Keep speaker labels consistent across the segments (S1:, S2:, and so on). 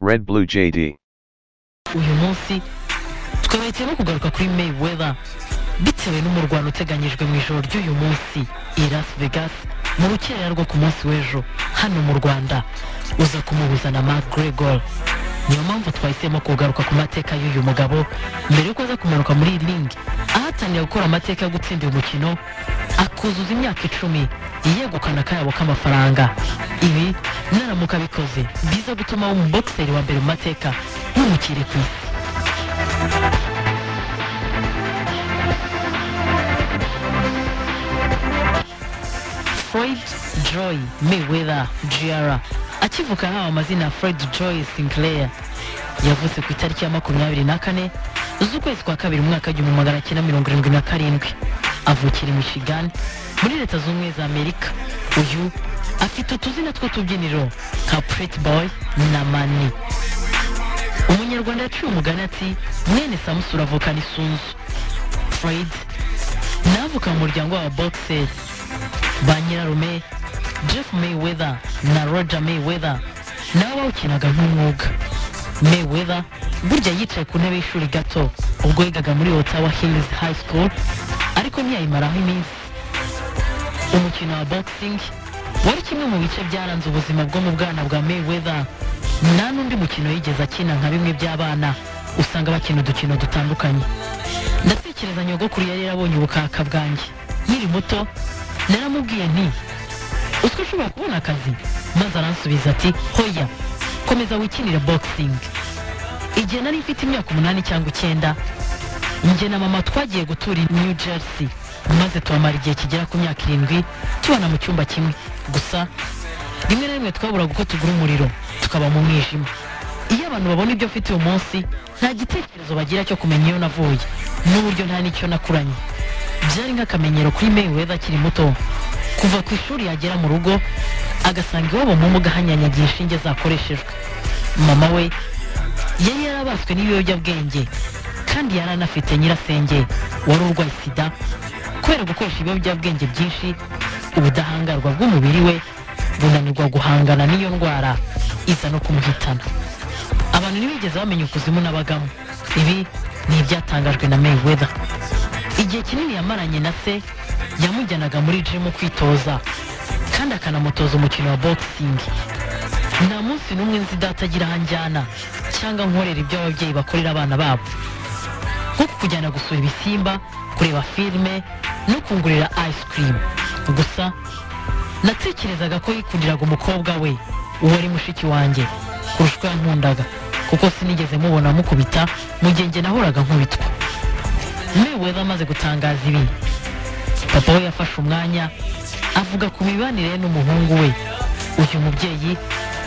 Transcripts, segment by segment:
S1: Red Blue JD.
S2: Uyu munsi twabahitiyemo kugaruka kuri Mayweather bitewe n'umurwano uteganyijwe mu ijoro ry'uyu munsi i Las Vegas mu rukerera rwo ku munsi w'ejo hano mu Rwanda uza kumubuza na McGregor. Niyo mpamvu twahisemo kugaruka ku mateka y'uyu mugabo mbere yuko aza kumanuka muri ring ahatanira gukora amateka yo gutsinda uyu mukino akuzuza imyaka 10 yegukana akayabo k'amafaranga. Ibi naramuka bikoze biza gutuma umuboxeri wa mbere mu mateka nk'umukire ku isi. Floyd Joy Mayweather Jr. akivuka hawa amazina Floyd Joy Sinclair yavutse ku itariki ya 24 z'ukwezi kwa kabiri umwaka wa 1977 avukira Michigan muri Leta Zunze Ubumwe za Amerika. Uyu afite utuzina tw'utubyiniro nka Pretty Boy na Mani. Umunyarwanda yaciye umugani ati mwene Samusura avukana isunzu. Floyd navuka mu muryango wa boxer ba nyirarume Jeff Mayweather na Roger Mayweather nabo bawukinaga nk'umwuga. Mayweather burya yicaye ku ntebe y'ishuri gato ubwo yigaga muri Ottawa Hills High School ariko ntiyayimaraho iminsi. Umukino wa boxing wari kimwe mu bice byaranze ubuzima bwo mu bwana bwa Mayweather. Nta n'undi mukino yigeze akina nka bimwe by'abana usanga bakina udukino dutandukanye. Ndatekereza nyogokuru yari yarabonye ubukaka bwanjye nkiri muto, naramubwiye nti usko ushobora kubona akazi, maze aransubiza ati hoya komeza wikinire boxing. Igihe nari mfite imyaka 8 cyangwa 9 njye na mama twagiye gutura i New Jersey maze tuamara igihe kigera ku myaka 7 tubana mu cyumba kimwe. Gusa rimwe na rimwe twabura guko tugura umuriro tukaba mu mwijima. Iyo abantu babona ibyo mfite uyu munsi nta gitekerezo bagira cyo kumenya iyo navuye n'uburyo nta nicyo nakuranye. Byari nk'akamenyero kuri Mayweather akiri muto kuva ku ishuri yagera mu rugo agasanga iwabo mu muga hanyanyagiye inshinge zakoreshejwe. Mama we yari yarabaswe n'ibiyobyabwenge kandi yaranafite nyirasenge wari urwaye sida. Kubera gukoresha ibiyobyabwenge byinshi ubudahangarwa bw'umubiri we bunanirwa guhangana n'iyo ndwara iza no kumuhitana. Abantu ntibigeze bamenya ukuzimu n'abagamo. Ibi ni ibyatangajwe na Mayweather. Igihe kinini yamaranye na se yamujyanaga muri gym kwitoza kandi akanamutoza umukino wa boxing. Nta munsi n'umwe nzi data agira hanjyana cyangwa nkorera ibyo ababyeyi bakorera abana babo, nko kujyana gusura ibisimba, kureba filime no kungurira ice cream. Gusa natekerezaga ko yikundiraga umukobwa we uwari mushiki wanjye kurusha uko yankundaga, kuko sinigeze mubona mukubita mu gihe njye nahoraga nkubitwa. Mayweather amaze gutangaza ibi, papa we yafashe umwanya avuga ku mibanire n'umuhungu we. Uyu mubyeyi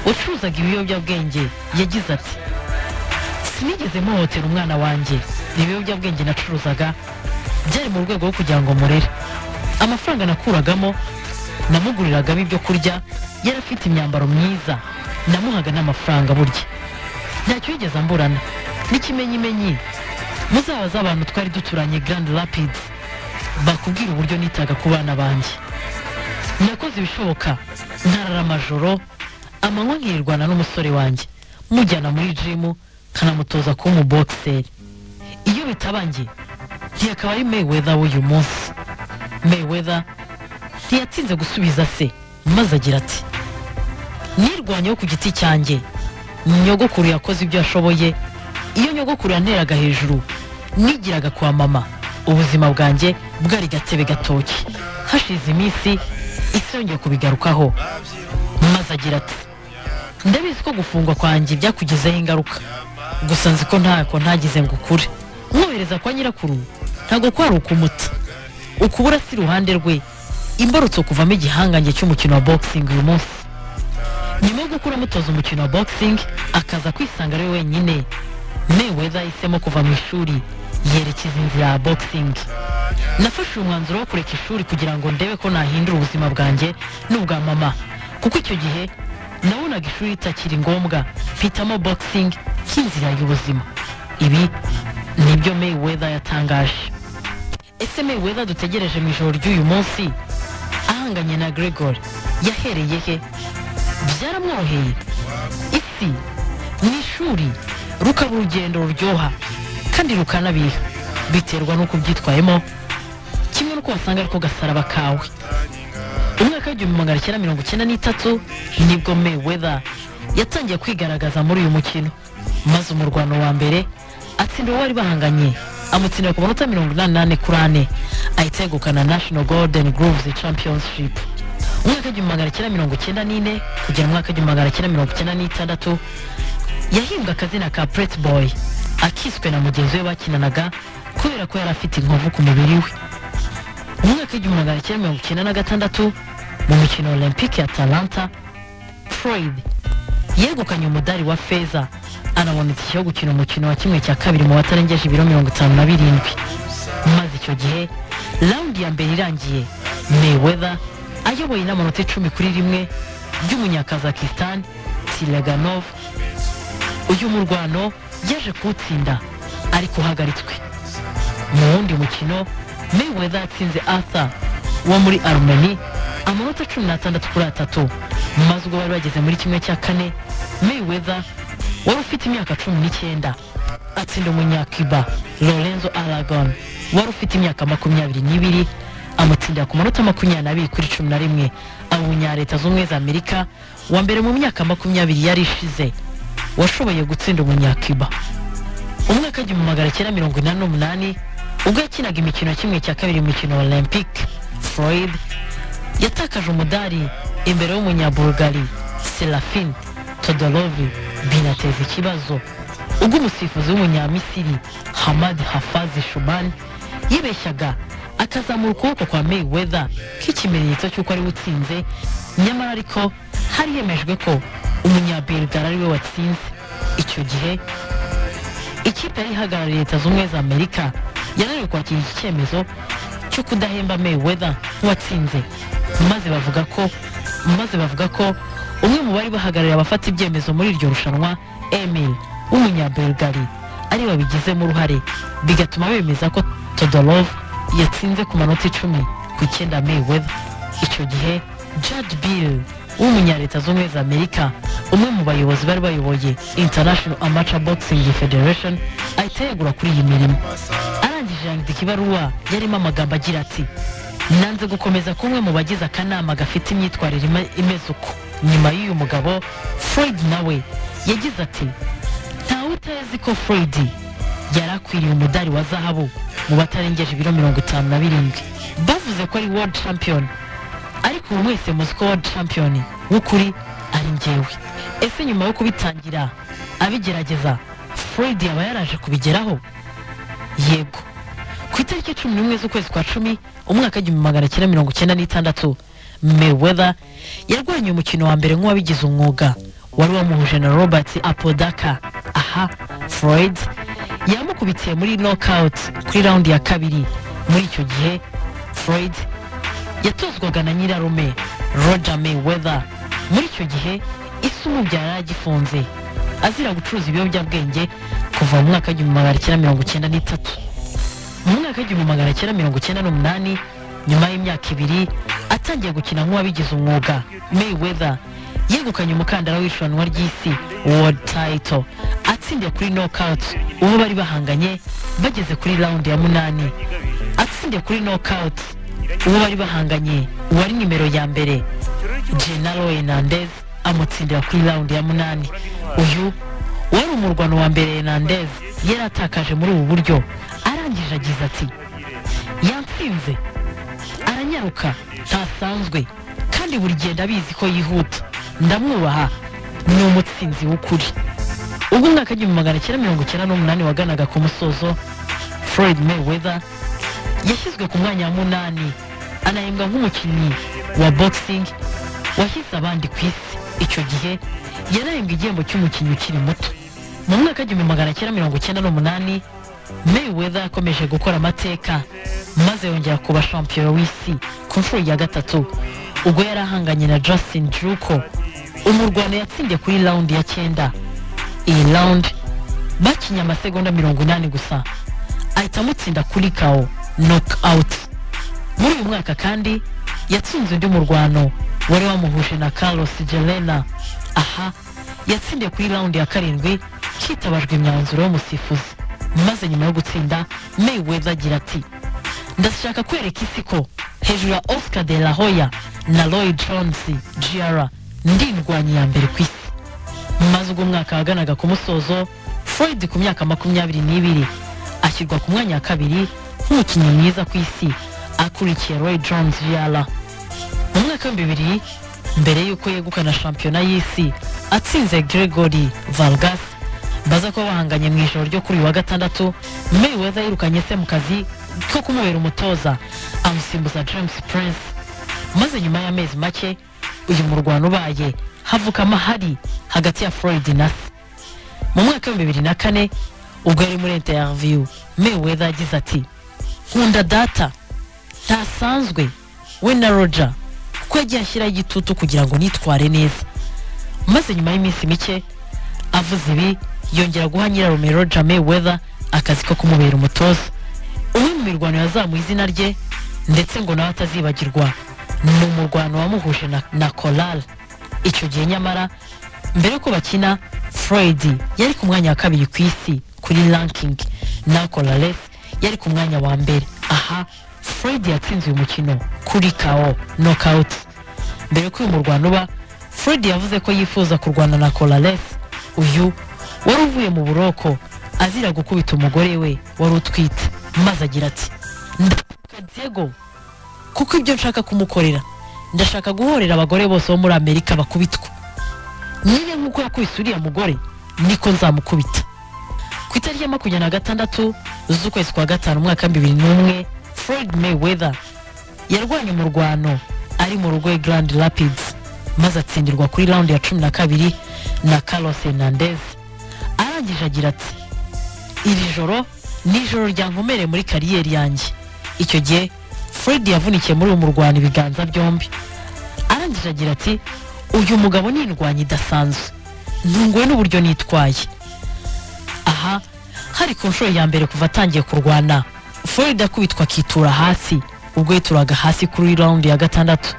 S2: ucuruzaga ibiyobyabwenge yagize ati sinigeze muhotera umwana wanjye, ibiyobyabwenge nacuruzaga byari mu rwego rwo kugira ngo murere. Amafaranga nakuragamo namuguriragamo ibyo kurya, yari afite imyambaro myiza, namuhaga n'amafaranga burya. Ntacyo yigeze amburana. N'ikimenyimenyi muzabaza abantu twari duturanye Grand Rapids bakubwira uburyo nitaga ku bana banjye. Nakoze ibishoboka ntarara amajoro, amanywa nkirwana n'umusore wanjye mujyana muri gym kanamutoza kuba umuboxeri. Iyo bitabangiye ntiyakaba ari Mayweather w'uyu munsi. Mayweather ntiyatinze gusubiza se maze agira ati nirwanyeho ku giti cyanjye. Nyogokuru yakoze ibyo yashoboye. Iyo nyogokuru yanteraga hejuru nigiraga kwa mama, ubuzima bwanjye bwari gatebe gatoki. Hashize iminsi isi yongeye kubigarukaho maze agira ati ndabizi ko gufungwa kwanjye byakugizeho ingaruka, gusa nzi ko ntako ntagize ngo ukure. Mwohereza kwa nyirakuru ntago kwari ukumuta, ukubura si ruhande rwe imbarutso kuvamo igihangange cy'umukino wa boxing uyu munsi. Nyuma yo gukura mutoza umukino wa boxing akaza kwisanga ari wenyine, Mayweather yahisemo kuva mu ishuri yerekeza inzira ya boxing. Nafashe umwanzuro wo kureka ishuri kugira ngo ndebe ko nahindura ubuzima bwanjye n'ubwa mama, kuko icyo gihe nabonaga ishuri ritakiri ngombwa, mpitamo boxing nk'inzira y'ubuzima. Ibi nibyo Mayweather yatangaje. Ese Mayweather dutegereje mu ijoro ry'uyu munsi ahanganye na Gregor yahereye he? Byaramworoheye? Isi n'ishuri rukaba urugendo ruryoha kandi rukanabiha biterwa n'uko byitwayemo kimwe n'uko wasanga ariko gasaraba kawe. Umwaka w'1993 nibwo Mayweather yatangiye kwigaragaza muri uyu mukino, maze umurwano wa mbere atsinda uwo bari bahanganye amutsindira ku manota 88 ahita yegukana National Golden Grooves Championship. Umwaka w'1994 kugera umwaka w'1996 yahimbwa akazina ka Pretty Boy akiswe na mugenzi we bakinanaga kubera ko yari afite inkovu ku mubiri we. Umwaka w'1996 mu mikino Olympique ya Atlanta, Floyd yegukanye umudari wa feza anabona itike yo gukina umukino wa kimwe cya kabiri mu batarengeje ibiro 57. Maze icyo gihe round ya mbere irangiye Mayweather ayoboye n'amanota 10-1 by'umunyakazakistan Tileganov. Uyu murwano yaje kuwutsinda ariko uhagaritswe. Mu wundi mukino Mayweather atsinze Arthur wo muri Armenia amanota 16-3, maze ubwo bari bageze muri kimwe cya kane Mayweather wari ufite imyaka 19 atsinda umunyacuba Lorenzo Aragon wari ufite imyaka 22 amutsindira ku manota 22-11. Umunyaleta z'Ubumwe za Amerika wa mbere mu myaka 20 yari ishize washoboye gutsinda umunyacuba. Umwaka w'1988 ubwo yakinaga imikino ya kimwe cya kabiri mu mikino Olympique, Floyd yatakaje umudari imbere y'umunyabulgari Serafin Todorov binateza ikibazo ubwo umusifuzi w'umunyamisiri Hamad Hafazi Shuman yibeshyaga akazamura ukuboko kwa Mayweather k'ikimenyetso cy'uko ari utsinze, nyamara ariko hari yemejwe ko umunyabulgari ari we watsinze. Icyo gihe ikipe yari ihagarariye Leta Zunze za Amerika yananiwe kwakira iki cyemezo cyo kudahemba Mayweather nk'uwatsinze, maze bavuga ko umwe mu bari bahagarariye abafata ibyemezo muri iryo rushanwa Emil w'umunyabulgari ari wabigizemo uruhare, bigatuma bemeza ko Todorov yatsinze ku manota 10-9 Mayweather. Icyo gihe Judge Bill w'umunyaleta z'Ubumwe za Amerika, umwe mu bayobozi bari bayoboye International Amateur Boxing Federation, ahita yegura kuri iyi mirimo. Arangije yandika ibaruwa yarimo amagambo agira ati: nanze gukomeza kumwe mu bagize akanama gafite imyitwarire imeze uko. Nyuma y'uyu mugabo Floyd nawe yagize ati: ntawe utazi ko Floyd yarakwiriye umudari wa zahabu mu batarengeje ibiro 57. Bavuze ko ari world champion, ariko ubu mwese muzi ko world champion w'ukuri ari njyewe. Ese nyuma yo kubitangira abigerageza Floyd yaba yaraje kubigeraho? Yego. Ku itariki 11 z'ukwezi kwa 10 umwaka w'1996 Mayweather yarwanye umukino wa mbere nk'uwabigize umwuga wari wamuhuje na Robert Apodaca. Aha Floyd yamukubitiye muri knockout kuri round ya kabiri. Muri icyo gihe Floyd yatozwaga na nyirarume Roger Mayweather. Muri icyo gihe isi umubyara yagifunze azira gucuruza ibiyobyabwenge kuva mu mwaka w'1993. Mu mwaka w'1998 nyuma y'imyaka 2 atangiye gukina nk'uwabigize umwuga, Mayweather yegukanye umukandara w'irushanwa ry'isi world title atsindiye kuri knockout uwo bari bahanganye bageze kuri round ya 8. Atsindiye kuri knockout uwo bari bahanganye wari nimero ya mbere Genaro Hernandez amutsindira kuri round ya 8. Uyu wari umurwano wa mbere Hernandez yari atakaje muri ubu buryo. Arangije agize ati: yatsinze, aranyaruka ntasanzwe kandi buri gihe ndabizi ko yihuta, ndamwubaha, ni umutsinzi w'ukuri. Ubwo umwaka w'1998 waganaga ku musozo, Floyd Mayweather yashyizwe ku mwanya wa 8 anahembwa nk'umukinnyi wa boxing wahize abandi ku isi. Icyo gihe yarahembwa igihembo cy'umukinnyi ukiri muto. Mu mwaka w'1998 Mayweather yakomeje gukora amateka maze yongera kuba champion w'isi ku nshuro ya 3 ubwo yari ahanganye na Justin Juko. Umurwano yatsindiye kuri round ya 9. Iyi round bakinnye amasegonda 80 gusa ahita amutsinda kuri KO knockout. Muri uyu mwaka kandi yatsinze undi murwano wari wamuhuje na Carlos Gelena. Aha yatsindiye kuri round ya karindwi hitabajwe imyanzuro y'umusifuzi. Maze nyuma yo gutsinda Mayweather agira ati ndashaka kwereka isi ko hejuru ya Oscar de la Hoya na Roy Jones Jr. ndi indwanyi ya mbere ku isi. Maze ubwo umwaka waganaga ku musozo, Floyd ku myaka 22 ashyirwa ku mwanya wa kabiri nk'umukinnyi mwiza ku isi akurikiye Roy Jones Jr. Mu mwaka wa 2000 mbere yuko yegukana shampiyona y'isi atsinze Gregory Vargas baza ko bahanganye mu ijoro ryo kuri wa gatandatu, Mayweather yirukanye se mu kazi ko kumubera umutoza amusimbuza James Prince. Maze nyuma y'amezi make uyu murwano ubaye havuka amahari hagati ya Floyd na se. Mu mwaka wa 2004 ubwo yari muri interview Mayweather yagize ati nkunda data ntasanzwe we na Roger kuko yagiye ashyiraho igitutu kugira ngo nitware neza. Maze nyuma y'iminsi mike avuze ibi yongera guha nyirarume Roger Mayweather akazi ko kumubera umutoza. Umwe mu mirwano yazamuye izina rye ndetse ngo nawe atazibagirwa ni umurwano wamuhuje na Colal. Icyo gihe nyamara mbere ko bakina Floyd yari ku mwanya wa kabiri ku isi kuri ranking na Colales yari ku mwanya wa mbere. Aha Floyd yatsinze uyu mukino kuri KO knockout. Mbere ko uyu murwano uba, Floyd yavuze ko yifuza kurwana na Colales, uyu wari uvuye mu buroko azira gukubita umugore we wari utwite. Maze agira ati ndashaka Diego kuko ibyo nshaka kumukorera, ndashaka guhorera abagore bose bo muri Amerika bakubitwa nyine nk'uko yakubise uriya mugore niko nzamukubita. Ku itariki ya 26 z'ukwezi kwa gatanu umwaka 2001 Floyd Mayweather yarwanye umurwano ari mu rugo Grand Rapids maze atsindirwa kuri round ya 12 na Carlos Hernandez. Arangije agira ati iri joro ni ijoro ryankomereye muri kariyeri yanjye. Icyo gihe Floyd yavunikiye muri uwo murwano ibiganza byombi. Arangije agira ati uyu mugabo ni indwanyi idasanzwe, ntunguwe n'uburyo nitwaye. Aha hari ku nshuro ya mbere kuva atangiye kurwana Floyd akubitwa akitura hasi ubwo yituraga hasi kuri round ya gatandatu.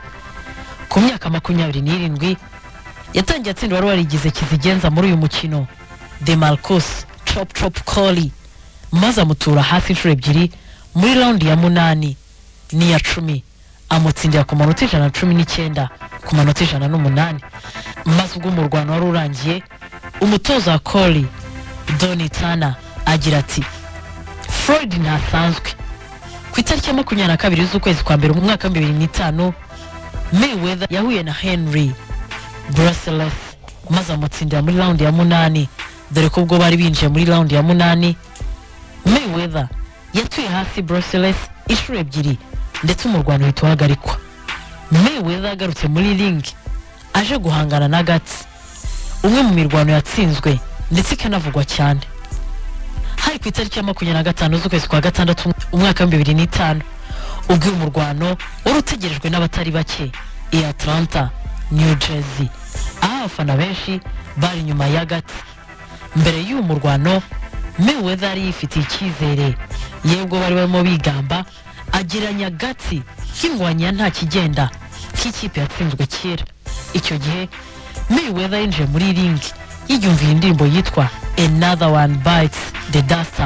S2: Ku myaka 27 yatangiye atsinda wari warigize kizigenza muri uyu mukino DeMarcus Chop Coley, maze amutura hasi inshuro ebyiri muri round ya 8 n'iya 10 amutsindira ku manota 119 ku manota 108. Maze ubwo umurwano wari urangiye umutoza wa Coley Donnie Turner agira ati Floyd ntasanzwe. Ku itariki ya 22 z'ukwezi kwa mbere mu mwaka wa 2005 Mayweather yahuye na Henry Brusseless maze amutsindira muri round ya 8. Dore ko ubwo bari binjiye muri round ya 8 Mayweather yatuye hasi Brusseless inshuro ebyiri ndetse umurwano uhita uhagarikwa. Mayweather agarutse muri ring aje guhangana na Guts, umwe mu mirwano yatsinzwe ndetse ikanavugwa cyane. Hari ku itariki ya 25 z'ukwezi kwa gatandatu umwaka wa 2005 ubwo uyu murwano wari utegerejwe n'abatari bake i Atlanta, New Jersey, aho abafana benshi bari nyuma ya Guts. Mbere y'uyu murwano Mayweather yari yifitiye icyizere, yebwo bari barimo bigamba ageranya Guts nk'indwanyi nta kigenda nk'ikipe yatsinzwe kera. Icyo gihe Mayweather yinjiye muri ring yiyumvira indirimbo yitwa Another One Bites the Dust.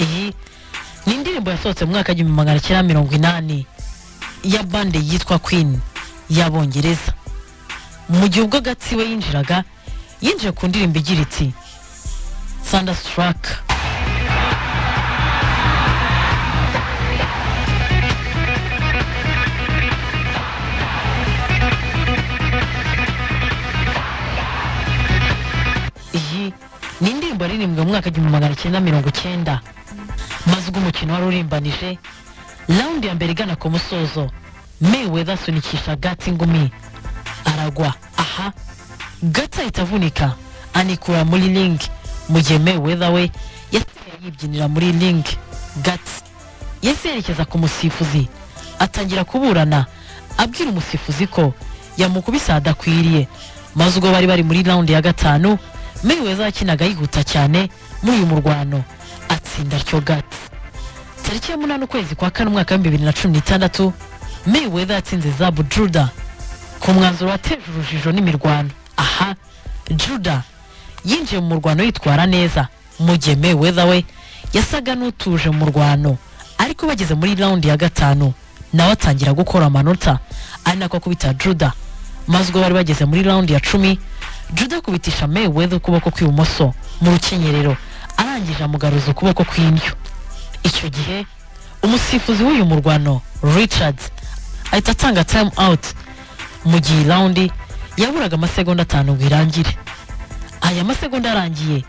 S2: Iyi ni indirimbo yasohotse mu mwaka wa 1980 ya bande yitwa Queen y'Abongereza. Mu gihe ubwo Guts we yinjiye ku ndirimbo igira iti Thunderstruck. Iyi ni indirimbo yaririmbwe mu mwaka wa 1990. Maze ubwo umukino wari urimbanije round ya mbere igana ku musozo Mayweather asunikisha Guts ingumi aragwa. Aha Guts ahita avunika anikura muri ring mu gihe Mayweather we yasigaye yibyinira muri ring. Guts yerekeza ku musifuzi atangira kuburana abwira umusifuzi ko yamukubise adakwiriye. Maze ubwo bari muri round ya gatanu Mayweather akinaga yihuta cyane muri uyu murwano atsinda cyo Guts. itariki ya 8 ukwezi kwa kane umwaka wa 2016 Mayweather yatsinze Zabu Judah ku mwanzuro wateje urujijo n'imirwano. Aha Judah yinjiye mu murwano yitwara neza, mu gihe Mayweather we yasaga n'utuje mu murwano, ariko bageze muri round ya gatanu nawe atangira gukora amanota ari nako kubita Judah. Maze ubwo bari bageze muri round ya 10 Judah kubitisha Mayweather ukuboko kw'ibumoso mu rukenyerero, arangije amugaruza ukuboko kw'indyo. Icyo gihe umusifuzi w'uyu murwano Richards ahita atanga time out mu gihe round yaburaga amasegonda 5 ngo irangire. Aya masegonda arangiye,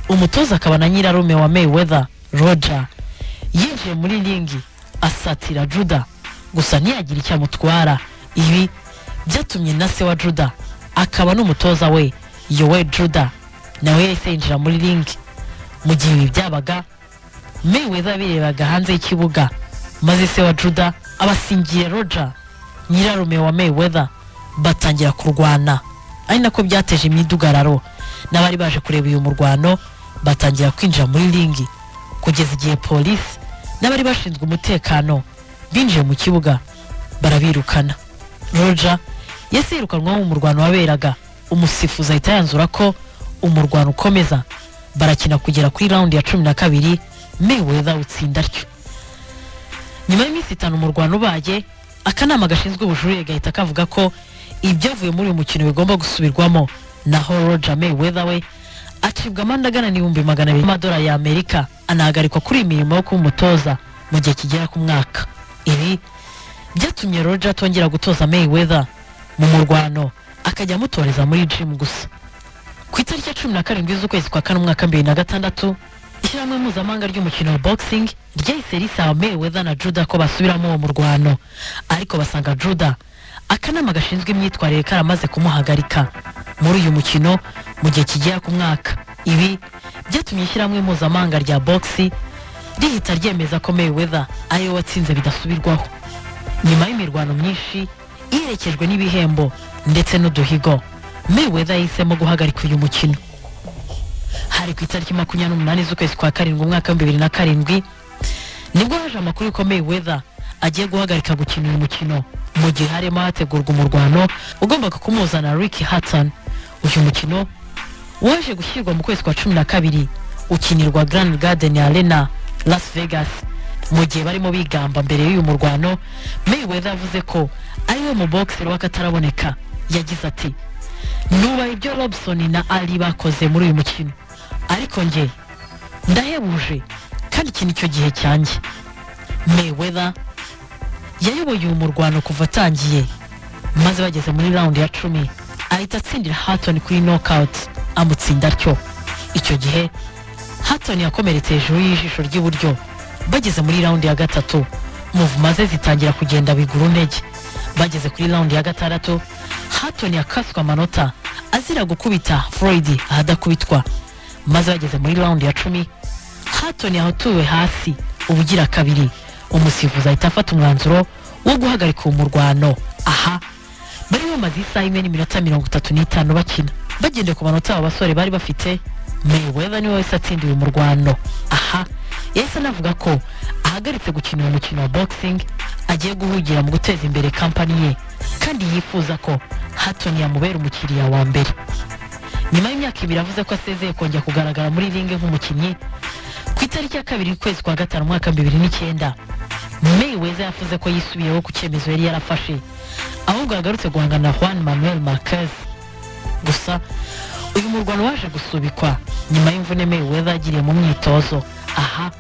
S2: umutoza akaba na nyirarume wa Mayweather Roger yinjiye muri ringi asatira Judah, gusa ntiyagira icyo amutwara. Ibi byatumye na se wa Judah akaba n'umutoza we Yoel Judah nawe yahise yinjira muri ringi. Mu gihe ibi byabaga, Mayweather birebaga hanze y'ikibuga, maze se wa Judah abasingiye Roger nyirarume wa Mayweather batangira kurwana, ari nako byateje imidugararo. N'abari baje kureba uyu murwano batangira kwinjira muri ringi, kugeza igihe polisi n'abari bashinzwe umutekano binjiye mu kibuga barabirukana. Roger yese yirukanwa mu murwano waberaga, umusifuzi ahita yanzura ko umurwano ukomeza. Barakina kugera kuri round ya 12 Mayweather utsinda atyo. Nyuma y'iminsi 5 umurwano ubaye, akanama gashinzwe ubujurire gahita kavuga ko ibyavuye muri uyu mukino bigomba gusubirwamo, naho Roger Mayweather we acibwa amande agana $200,000 ya Amerika, anahagarikwa kuri imirimo yo kuba umutoza mu gihe kigera ku mwaka. Ibi byatumye Roger atongera gutoza Mayweather mu murwano, akajya amutoreza muri gym gusa. Ku itariki ya 17 z'ukwezi kwa kane umwaka wa 2006 ishyirahamwe mpuzamahanga ry'umukino wa boxing ryahise risaba Mayweather na Judah ko basubiramo uwo murwano, ariko basanga Judah akanama gashinzwe imyitwarire karamaze kumuhagarika muri uyu mukino mu gihe kigera ku mwaka. Ibi byatumye ishyirahamwe mpuzamahanga rya boxing rihita ryemeza ko Mayweather ariwe watsinze bidasubirwaho. Nyuma y'imirwano myinshi iherekejwe n'ibihembo ndetse n'uduhigo, Mayweather yahisemo guhagarika uyu mukino. Hari ku itariki 28 z'ukwezi kwa karindwi umwaka wa 2007 nibwo haje amakuru ko Mayweather agiye guhagarika gukina uyu mukino, mu gihe harimo hategurwa umurwano ugomba kumuzana Ricky Hatton. Uyu mukino waje gushyirwa mu kwezi kwa 12 ukinirwa Grand Garden Arena Las Vegas. Mu gihe barimo bigamba mbere y'uyu murwano, Mayweather yavuze ko ariwe mu boxer wakataraboneka. Yagize ati, nuba ibyo Robson na Ali bakoze muri uyu mukino, ariko nge ndahebuje kandi iki nicyo gihe cyanjye. Mayweather yayoboye uyu murwano kuva atangiye, maze bageze muri round ya 10 ahita atsindira Hatton kuri knockout amutsinda atyo. Icyo gihe Hatton yakomeretse hejuru y'ijisho ry'iburyo. Bageze muri round ya gatatu, movement ze zitangira kugenda biguru ntege. Bageze kuri round ya gatandatu, Hatton yakaswa amanota azira gukubita Floyd ahadakubitwa. Maze bageze muri round ya 10, Hatton yahotuwe hasi ubugira kabiri. Umusifuzi ahita afata umwanzuro wo guhagarika umurwano. Aha bari bamaze isaha imwe n'iminota 35 bakina. Bagende ku manota abasore bari bafite, Mayweather niwe wese atsindiye umurwano. Aha yahise anavuga ko ahagaritse gukina umukino wa boxing, agiye guhugira mu guteza imbere company ye, kandi yifuza ko Hatton yamubera umukiriya wa mbere. Nyuma y'imyaka 2 avuze ko asezeye kongera kugaragara muri ringe nk'umukinnyi. Ku itariki ya 2 kwezi kwa gatanu umwaka 2009 Mayweather yavuze ko yisubiyeho ku cyemezo yari yarafashe, ahubwo yagarutse guhangana na Juan Manuel Marquez. Gusa uyu murwano waje gusubikwa nyuma y'imvune Mayweather yagiriye mu myitozo. Aha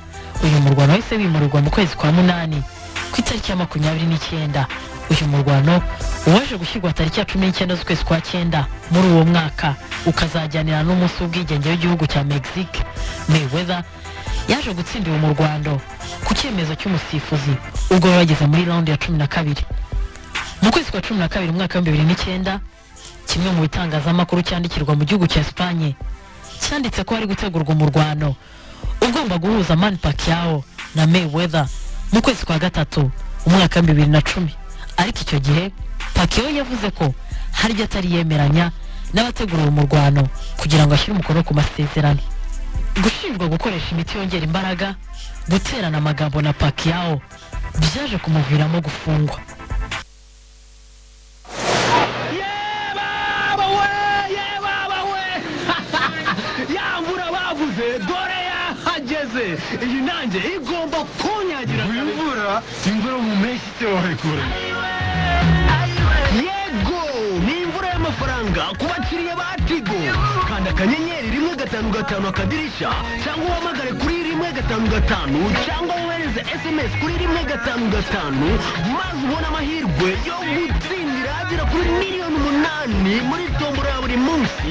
S2: uyu murwano wahise wimurirwa mu kwezi kwa 8 ku itariki ya 29. Uyu murwano waje gushyirwa tariki ya 19 z'ukwezi kwa 9 muri uwo mwaka, ukazajyanira n'umunsi w'ubwigenge w'igihugu cya Mexique. Mayweather yaje gutsindira umurwano ku cyemezo cy'umusifuzi ubwo bageze muri round ya 12. Mu kwezi kwa 12 umwaka wa 2009 kimwe mu bitangazamakuru cyandikirwa mu gihugu cya Espagne cyanditse ko hari gutegurwa umurwano ugomba guhuza Manny Pacquiao na Mayweather mu kwezi kwa gatatu umwaka wa 2010. Ariko icyo gihe Pacquiao yavuze ko hari atari yemeranya n'abategura umurwano kugira ngo ashyire umukono ku masezerano. gushinjwa gukoresha imiti yongera imbaraga guterana amagambo na Pacquiao byaje kumuviramo gufungwa.
S1: Yambura bavuze dore yahageze iyi nanjye igomba kunyagira imvura mu mpeshyi cyohe kure yego ni imvura y'amafaranga ku bakiriya ba Tigo kanda akanyenyeri 155 akadirisha cyangwa uhamagare kuri 155 cyangwa wohereze SMS kuri 155 maze ubona amahirwe yo gutsindira agera kuri miliyoni 8 muri tombora ya buri munsi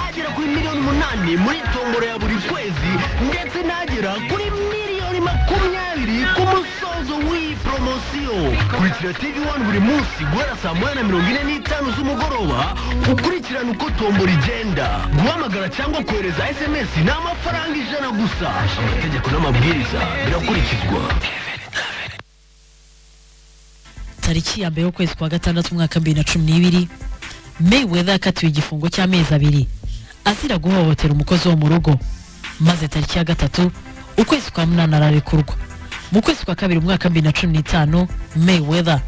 S1: agera kuri miliyoni 8 muri tombora ya buri kwezi ndetse nagera kuri miliyoni 20 ku musozo w'iyi promosiyo. Kurikira TV1 buri munsi guhera saa 1:45 z'umugoroba ukurikirana uko tombora igenda. Guhamagara cyangwa kohereza SMS ni amafaranga 100 gusa. Amategeko n'amabwiriza birakurikizwa.
S2: Tariki ya mbere y'ukwezi kwa gatandatu mwaka 2012 Mayweather yakatiwe igifungo cy'amezi 2 azira guhohotera umukozi wo mu rugo, maze tariki ya gatatu ukwezi kwa munana ararekurwa. Mu kwezi kwa kabiri mwaka 2015 Mayweather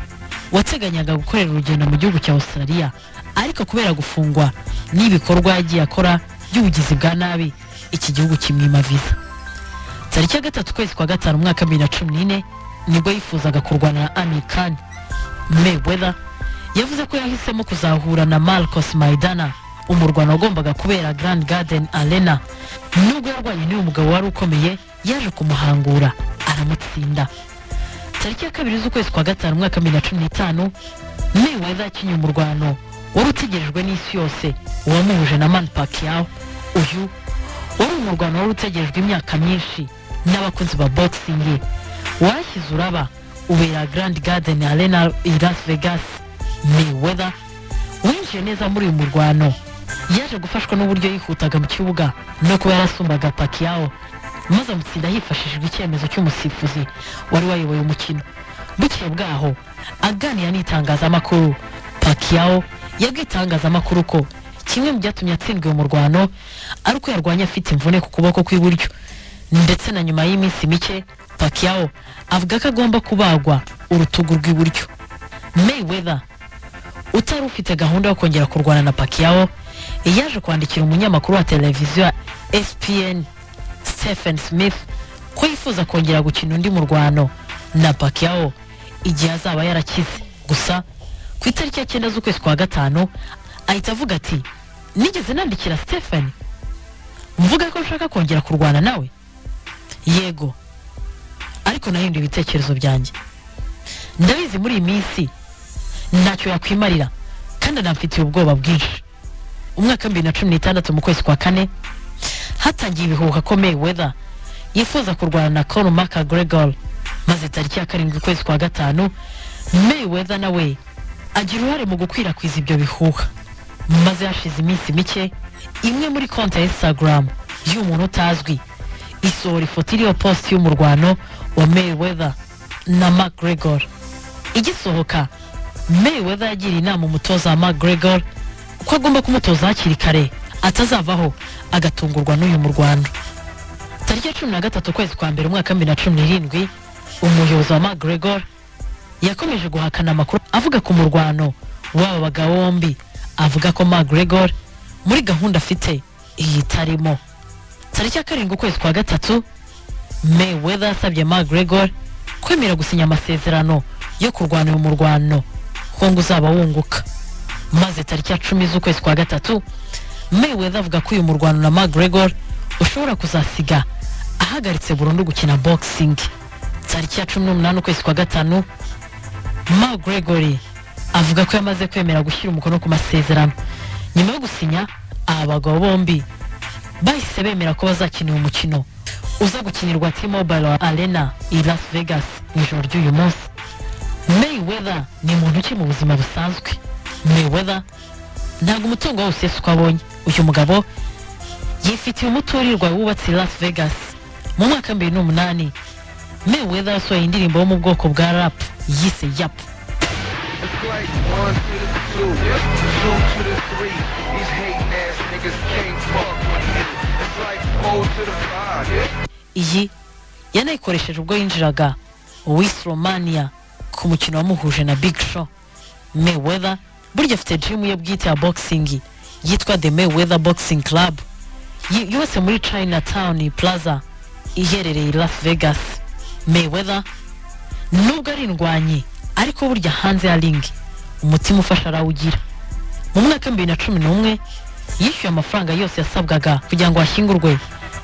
S2: wateganyaga gukorera urugendo mu gihugu cya Australia, ariko kubera gufungwa n'ibikorwa yagiye akora by'ubugizi bwa nabi iki gihugu kimwima visa. Tariki ya gatatu ukwezi kwa gatanu mwaka 2014 nibwo yifuzaga kurwana na Amir Khan. Mayweather yavuze ko yahisemo kuzahura na Marcos Maidana, umurwano wagombaga kubera Grand Garden Arena. Nubwo yarwanye n'uyu mugabo wari ukomeye, yaje kumuhangura aramutsinda. Tariki ya kabiri z'ukwezi kwa gatanu mwaka 2015 Mayweather yakinnye umurwano wari utegerejwe n'isi yose wamuhuje na Manny Pacquiao. Uyu wari umurwano wari utegerejwe imyaka myinshi n'abakunzi ba boxing. Washyize uraba ubera Grand Garden Arena i Las Vegas. Mayweather winjiye neza muri uyu murwano, yaje gufashwa n'uburyo yihutaga mu kibuga no kuba yarasumbaga Pacquiao, maze amutsinda hifashishijwe icyemezo cy'umusifuzi wari wayoboye umukino. Bukeye bwaho aganira n'itangazamakuru, Pacquiao yabwiye itangazamakuru ko kimwe mu byatumye atsindwa mu murwano ari uko yarwanye afite imvune ku kuboko kw'iburyo, ndetse na nyuma y'iminsi mike Pacquiao avuga ko agomba kubagwa urutugu rw'iburyo. Mayweather utari ufite gahunda yo kongera kurwana na Pacquiao yaje kwandikira umunyamakuru wa televiziyo ya ESPN Stephen Smith ko yifuza kongera gukina undi murwano na Pacquiao igihe azaba yarakize. Gusa ku itariki ya 9 z'ukwezi kwa gatanu ahita avuga ati, nigeze nandikira Stephen mvuga ko nshaka kongera kurwana nawe. Yego, ariko nahinduye ibitekerezo byanjye. Ndabizi muri iyi minsi ntacyo yakwimarira kandi anamfitiye ubwoba bwinshi. Umwaka 2016 mu kwezi kwa kane hatangiye ibihuha ko Mayweather yifuza kurwana na Conor McGregor, maze tariki ya 7 ukwezi kwa gatanu Mayweather nawe agira uruhare mu gukwirakwiza ibyo bihuha. Maze hashize iminsi mike imwe muri konti ya Instagram y'umuntu utazwi isohora ifoto iriho post y'umurwano wa Mayweather na McGregor. Igisohoka Mayweather yagiriye inama umutoza wa McGregor ko agomba kumutoza hakiri kare atazavaho agatungurwa n'uyu murwano. Tariki ya 13 ukwezi kwa mbere umwaka 2017 umuyobozi wa McGregor yakomeje guhakana amakuru avuga ku murwano w'aba bagabo bombi, avuga ko McGregor muri gahunda afite iyi tarimo. Tariki ya 7 ukwezi kwa gatatu Mayweather yasabye McGregor kwemera gusinya amasezerano yo kurwana uyu murwano ko ngo uzaba wunguka. Maze tariki ya 10 z'ukwezi kwa gatatu Mayweather avuga ko uyu murwano na McGregor ushobora kuzasiga ahagaritse burundu gukina boxing. Tariki ya 18 ukwezi kwa gatanu McGregor avuga ko yamaze kwemera gushyira umukono ku masezerano. Nyuma yo gusinya, abagabo bombi bahise bemera ko bazakina uyu mukino uza gukinirwa T-Mobile Arena i Las Vegas ijoro ry'uyu munsi. Mayweather ni muntu ki mu buzima busanzwe. Mayweather ntabwo umutungo wose uko abonye. Uyu mugabo yifitiye umuturirwa wubatse Las Vegas. Mu mwaka 2008 Mayweather yasohoye indirimbo yo mu bwoko bwa rap yise Yap.
S3: It's like 1 to the 2, 2 to the 3. These hating ass niggas can't fuck with me. It's like 4 to the 5.
S2: iyi yanayikoresheje ubwo yinjiraga Wisromania ku mukino wamuhuje na Big Show. Mayweather burya afite gym ye bwite ya boxing yitwa The Mayweather Boxing Club yose muri Chinatown Plaza iherereye Las Vegas. Mayweather nubwo ari indwanyi ariko burya hanze ya ring umutima ufasha arawugira. Mu mwaka 2011 yishyuye amafaranga yose yasabwaga kugira ngo ashyingurwe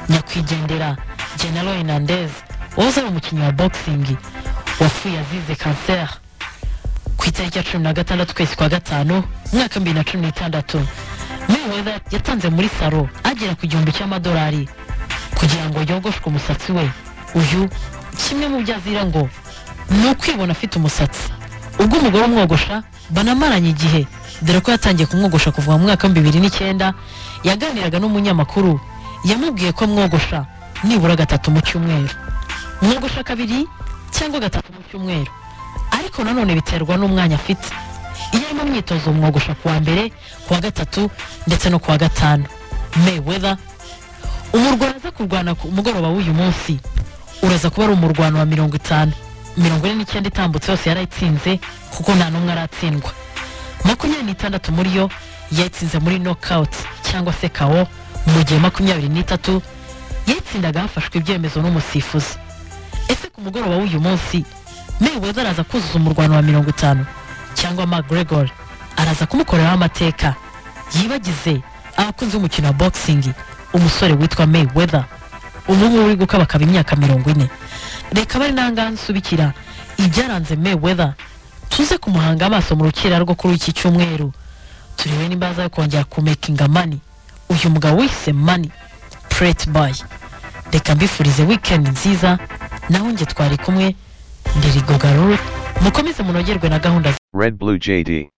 S2: nyakwigendera General Hernandez wahoze ari umukinnyi wa boxing wapfuye azize cancer ku itariki ya 16 kwezi kwa gatanu mwaka 2016. Mayweather yatanze muri salo agera ku $1,000 kugira ngo yogoshwe umusatsi we. Uyu kimwe mu byazira ngo ni ukwibona afite umusatsi. Ubwo umugore umwogosha banamaranye igihe dore ko yatangiye kumwogosha kuva mu mwaka 2009 yaganiraga n'umunyamakuru yamubwiye ko mwogosha nibura 3 mu cyumweru, mwogosha 2 cyangwa 3 mu cyumweru, ariko nanone biterwa n'umwanya afite. Iyo ari mu myitozo mwogosha kuwa mbere, kuwa gatatu ndetse no kuwa gatanu. Mayweather umurwano aza kurwana ku mugoroba w'uyu munsi uraza kuba ari umurwano wa 49 itambutse yose yarayitsinze kuko nta numwe aratsindwa. 26 muri yo yatsinze muri knockout cyangwa se KO, mu gihe 23 yatsindaga hafashwe ibyemezo n'umusifuzi. Ese ku mugoroba w'uyu munsi Mayweather araza kuzuza umurwano wa 50 cyangwa McGregor araza kumukoreraho amateka yibagize abakunzi b'umukino wa boxing umusore witwa Mayweather umuntu uri gukabakaba imyaka 40. Reka bari nangansubikira ibyaranze Mayweather tuze kumuhanga amaso mu rukira rwo kuri iki cyumweru turebe nimbaza yo kongera ku making money. Uyu mugabo wise money Pret Boy. Reka mbifurize weekend nziza naho nge twari kumwe Ndirigo Garura mukomeze munogerwe na gahunda
S4: Red Blue JD.